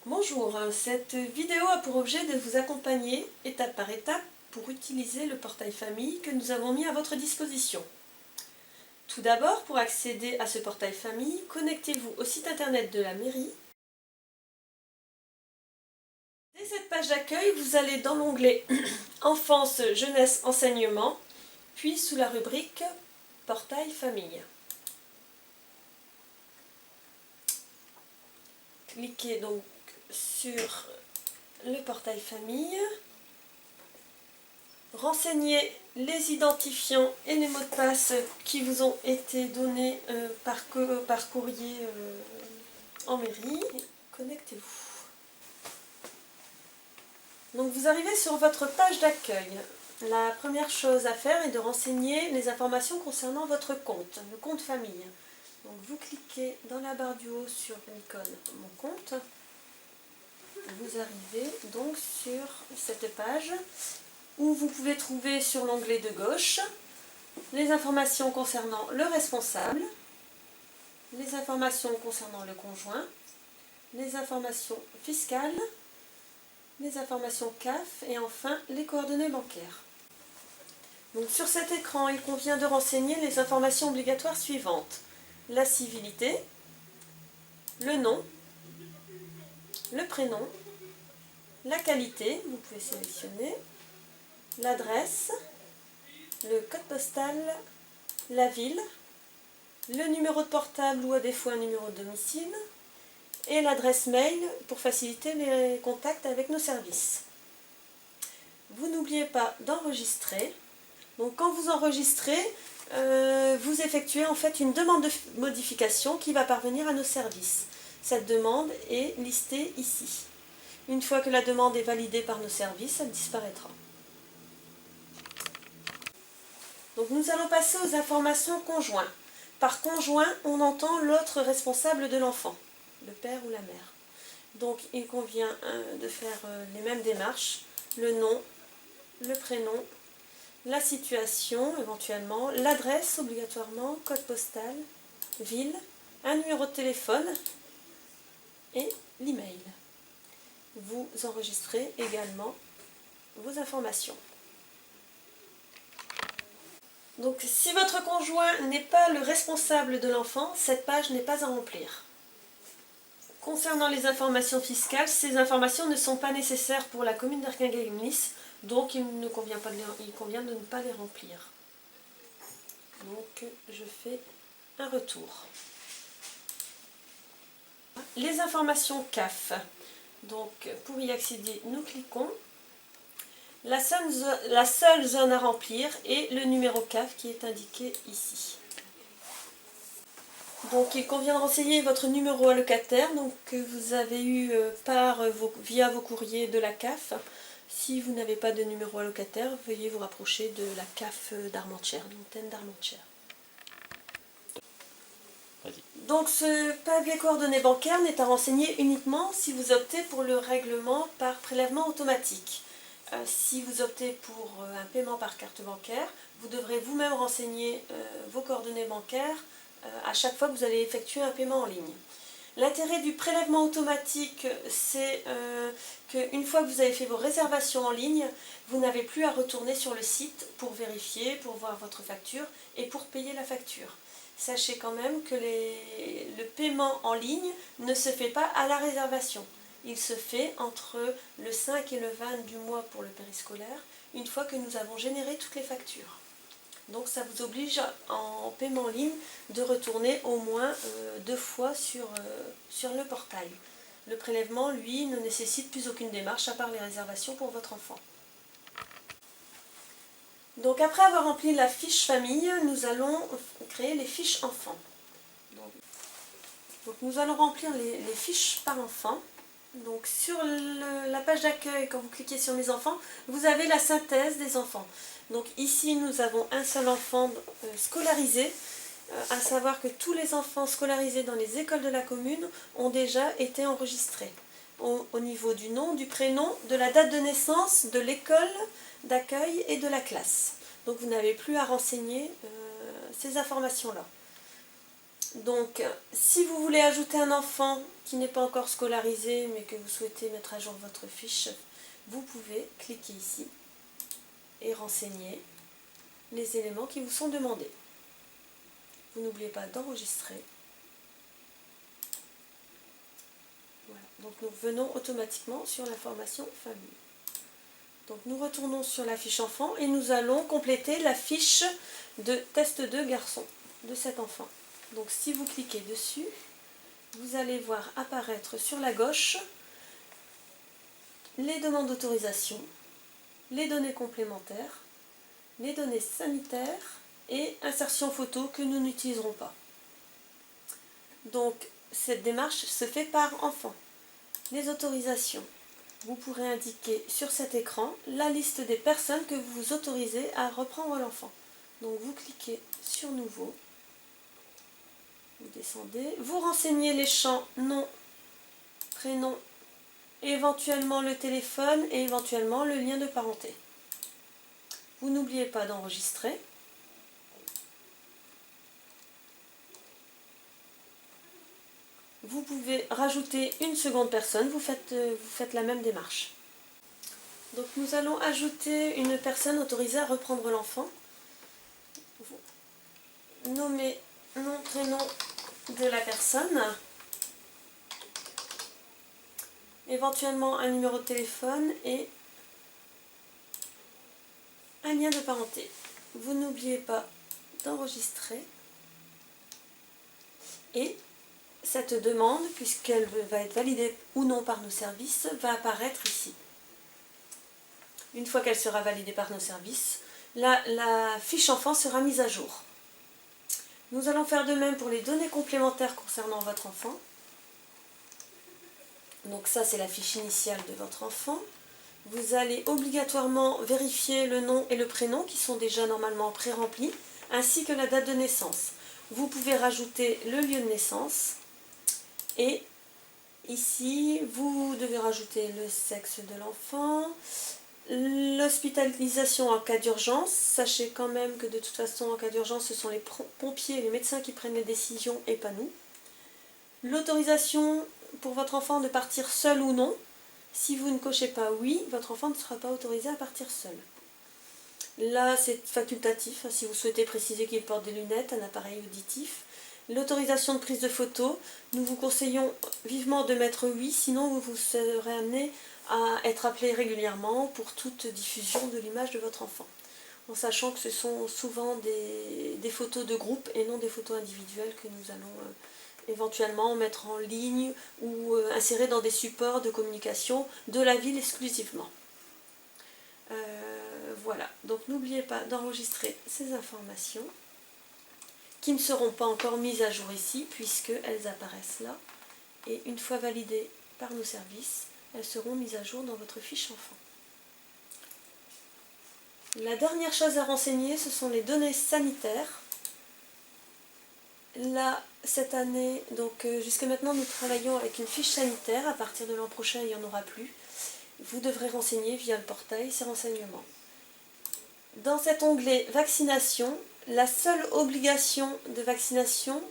Bonjour, cette vidéo a pour objet de vous accompagner étape par étape pour utiliser le portail famille que nous avons mis à votre disposition. Tout d'abord, pour accéder à ce portail famille, connectez-vous au site internet de la mairie. Dès cette page d'accueil, vous allez dans l'onglet Enfance, jeunesse, enseignement, puis sous la rubrique Portail famille. Cliquez donc sur le portail famille. Renseignez les identifiants et les mots de passe qui vous ont été donnés par courrier en mairie. Connectez-vous. Donc vous arrivez sur votre page d'accueil. La première chose à faire est de renseigner les informations concernant votre compte, le compte famille. Donc vous cliquez dans la barre du haut sur l'icône Mon compte. Vous arrivez donc sur cette page où vous pouvez trouver sur l'onglet de gauche les informations concernant le responsable, les informations concernant le conjoint, les informations fiscales, les informations CAF et enfin les coordonnées bancaires. Donc sur cet écran, il convient de renseigner les informations obligatoires suivantes: la civilité, le nom, le prénom, la qualité, vous pouvez sélectionner, l'adresse, le code postal, la ville, le numéro de portable ou à défaut un numéro de domicile et l'adresse mail pour faciliter les contacts avec nos services. Vous n'oubliez pas d'enregistrer. Donc quand vous enregistrez, vous effectuez en fait une demande de modification qui va parvenir à nos services. Cette demande est listée ici. Une fois que la demande est validée par nos services, elle disparaîtra. Donc nous allons passer aux informations conjoints. Par conjoint, on entend l'autre responsable de l'enfant, le père ou la mère. Donc il convient de faire les mêmes démarches, le nom, le prénom, la situation éventuellement, l'adresse obligatoirement, code postal, ville, un numéro de téléphone et l'email. Vous enregistrez également vos informations. Donc si votre conjoint n'est pas le responsable de l'enfant, cette page n'est pas à remplir. Concernant les informations fiscales, ces informations ne sont pas nécessaires pour la commune d'Erquingues-Gemlis, donc il convient de ne pas les remplir. Donc je fais un retour. Les informations CAF. Donc pour y accéder, nous cliquons. La seule zone à remplir est le numéro CAF qui est indiqué ici. Donc il convient de renseigner votre numéro allocataire donc, que vous avez eu via vos courriers de la CAF. Si vous n'avez pas de numéro allocataire, veuillez vous rapprocher de la CAF d'Armentières, de l'antenne d'Armentières. Donc ce papier coordonnées bancaires n'est à renseigner uniquement si vous optez pour le règlement par prélèvement automatique. Si vous optez pour un paiement par carte bancaire, vous devrez vous-même renseigner vos coordonnées bancaires à chaque fois que vous allez effectuer un paiement en ligne. L'intérêt du prélèvement automatique, c'est qu'une fois que vous avez fait vos réservations en ligne, vous n'avez plus à retourner sur le site pour vérifier, pour voir votre facture et pour payer la facture. Sachez quand même que le paiement en ligne ne se fait pas à la réservation. Il se fait entre le 5 et le 20 du mois pour le périscolaire, une fois que nous avons généré toutes les factures. Donc ça vous oblige en paiement en ligne de retourner au moins 2 fois sur le portail. Le prélèvement, lui, ne nécessite plus aucune démarche à part les réservations pour votre enfant. Donc après avoir rempli la fiche famille, nous allons créer les fiches enfants. Donc nous allons remplir les fiches par enfant. Donc sur la page d'accueil, quand vous cliquez sur mes enfants, vous avez la synthèse des enfants. Donc ici nous avons un seul enfant scolarisé, à savoir que tous les enfants scolarisés dans les écoles de la commune ont déjà été enregistrés. Au niveau du nom, du prénom, de la date de naissance, de l'école d'accueil et de la classe. Donc vous n'avez plus à renseigner ces informations-là. Donc, si vous voulez ajouter un enfant qui n'est pas encore scolarisé, mais que vous souhaitez mettre à jour votre fiche, vous pouvez cliquer ici et renseigner les éléments qui vous sont demandés. Vous n'oubliez pas d'enregistrer. Voilà. Donc, nous revenons automatiquement sur l'information famille. Donc, nous retournons sur la fiche enfant et nous allons compléter la fiche de test 2 garçon de cet enfant. Donc, si vous cliquez dessus, vous allez voir apparaître sur la gauche les demandes d'autorisation, les données complémentaires, les données sanitaires et insertion photo que nous n'utiliserons pas. Donc, cette démarche se fait par enfant. Les autorisations. Vous pourrez indiquer sur cet écran la liste des personnes que vous autorisez à reprendre l'enfant. Donc, vous cliquez sur Nouveau. Vous descendez, vous renseignez les champs nom, prénom, éventuellement le téléphone et éventuellement le lien de parenté. Vous n'oubliez pas d'enregistrer. Vous pouvez rajouter une seconde personne, vous faites la même démarche. Donc nous allons ajouter une personne autorisée à reprendre l'enfant. Vous nommez nom, prénom de la personne, éventuellement un numéro de téléphone et un lien de parenté. Vous n'oubliez pas d'enregistrer et cette demande, puisqu'elle va être validée ou non par nos services, va apparaître ici. Une fois qu'elle sera validée par nos services, la fiche enfant sera mise à jour. Nous allons faire de même pour les données complémentaires concernant votre enfant. Donc ça, c'est la fiche initiale de votre enfant. Vous allez obligatoirement vérifier le nom et le prénom qui sont déjà normalement pré-remplis, ainsi que la date de naissance. Vous pouvez rajouter le lieu de naissance et ici, vous devez rajouter le sexe de l'enfant, l'hospitalisation en cas d'urgence. Sachez quand même que de toute façon, en cas d'urgence, ce sont les pompiers et les médecins qui prennent les décisions et pas nous. L'autorisation pour votre enfant de partir seul ou non. Si vous ne cochez pas oui, votre enfant ne sera pas autorisé à partir seul. Là, c'est facultatif, si vous souhaitez préciser qu'il porte des lunettes, un appareil auditif. L'autorisation de prise de photos, nous vous conseillons vivement de mettre oui, sinon vous serez amené à être appelé régulièrement pour toute diffusion de l'image de votre enfant. En sachant que ce sont souvent des photos de groupe et non des photos individuelles que nous allons éventuellement mettre en ligne ou insérer dans des supports de communication de la ville exclusivement. Voilà, donc n'oubliez pas d'enregistrer ces informations qui ne seront pas encore mises à jour ici puisqu'elles apparaissent là et une fois validées par nos services, elles seront mises à jour dans votre fiche enfant. La dernière chose à renseigner, ce sont les données sanitaires. Là, cette année, donc jusqu'à maintenant, nous travaillons avec une fiche sanitaire. À partir de l'an prochain, il n'y en aura plus. Vous devrez renseigner via le portail ces renseignements. Dans cet onglet vaccination, la seule obligation de vaccination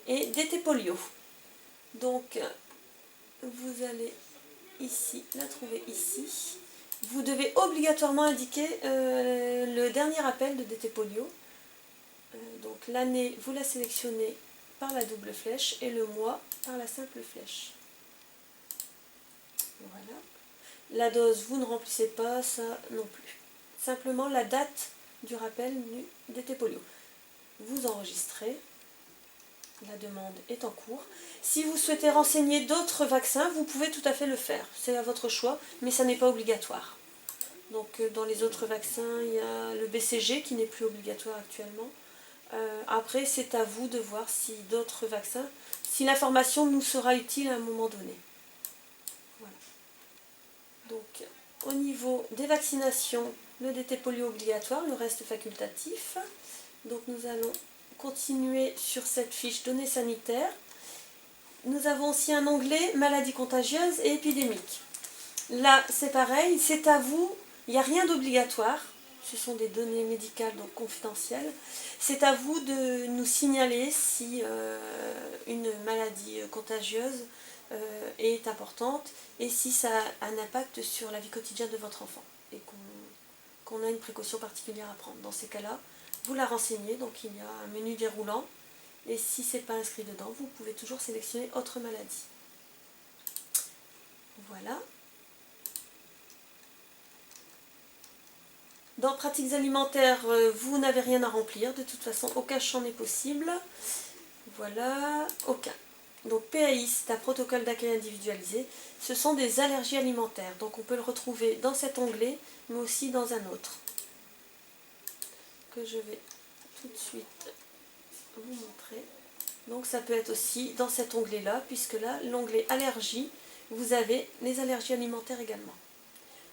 est DT polio. Donc, vous allez ici, la trouver ici. Vous devez obligatoirement indiquer le dernier appel de DT polio. Donc l'année, vous la sélectionnez par la double flèche et le mois par la simple flèche. Voilà. La dose, vous ne remplissez pas, ça non plus. Simplement la date du rappel du DT polio. Vous enregistrez. La demande est en cours. Si vous souhaitez renseigner d'autres vaccins, vous pouvez tout à fait le faire. C'est à votre choix, mais ça n'est pas obligatoire. Donc dans les autres vaccins, il y a le BCG qui n'est plus obligatoire actuellement. Après, c'est à vous de voir si d'autres vaccins, si l'information nous sera utile à un moment donné. Voilà. Donc, au niveau des vaccinations, le DT polio obligatoire, le reste facultatif. Donc, nous allons continuer sur cette fiche données sanitaires. Nous avons aussi un onglet maladies contagieuses et épidémiques. Là, c'est pareil, c'est à vous, il n'y a rien d'obligatoire. Ce sont des données médicales, donc confidentielles. C'est à vous de nous signaler si une maladie contagieuse est importante et si ça a un impact sur la vie quotidienne de votre enfant et qu'on a une précaution particulière à prendre. Dans ces cas-là, vous la renseignez, donc il y a un menu déroulant et si ce n'est pas inscrit dedans, vous pouvez toujours sélectionner autre maladie. Voilà. Dans pratiques alimentaires, vous n'avez rien à remplir, de toute façon aucun champ n'est possible. Voilà, aucun. Donc PAI, c'est un protocole d'accueil individualisé. Ce sont des allergies alimentaires. Donc on peut le retrouver dans cet onglet, mais aussi dans un autre. Que je vais tout de suite vous montrer. Donc ça peut être aussi dans cet onglet-là, puisque là, l'onglet allergies, vous avez les allergies alimentaires également.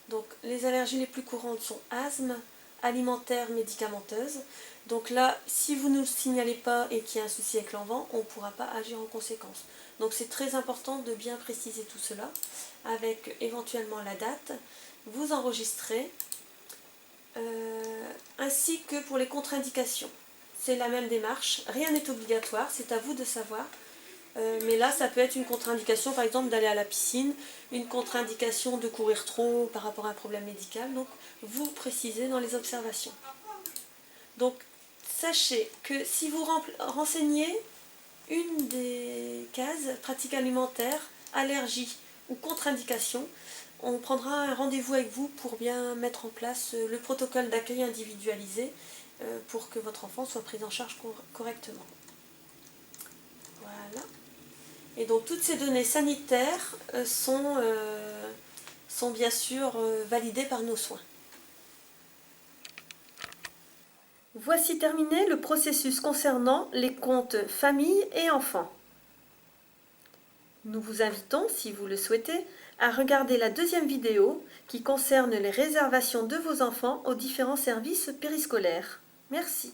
Donc les allergies les plus courantes sont asthme, alimentaire, médicamenteuse. Donc là, si vous ne nous signalez pas et qu'il y a un souci avec l'enfant, on ne pourra pas agir en conséquence. Donc c'est très important de bien préciser tout cela, avec éventuellement la date. Vous enregistrez, ainsi que pour les contre-indications. C'est la même démarche, rien n'est obligatoire, c'est à vous de savoir. Mais là, ça peut être une contre-indication, par exemple, d'aller à la piscine, une contre-indication de courir trop par rapport à un problème médical. Donc, vous précisez dans les observations. Donc, sachez que si vous renseignez une des cases, pratique alimentaire, allergie ou contre-indication, on prendra un rendez-vous avec vous pour bien mettre en place le protocole d'accueil individualisé pour que votre enfant soit pris en charge correctement. Voilà. Et donc toutes ces données sanitaires sont bien sûr validées par nos soins. Voici terminé le processus concernant les comptes famille et enfants. Nous vous invitons, si vous le souhaitez, à regarder la deuxième vidéo qui concerne les réservations de vos enfants aux différents services périscolaires. Merci.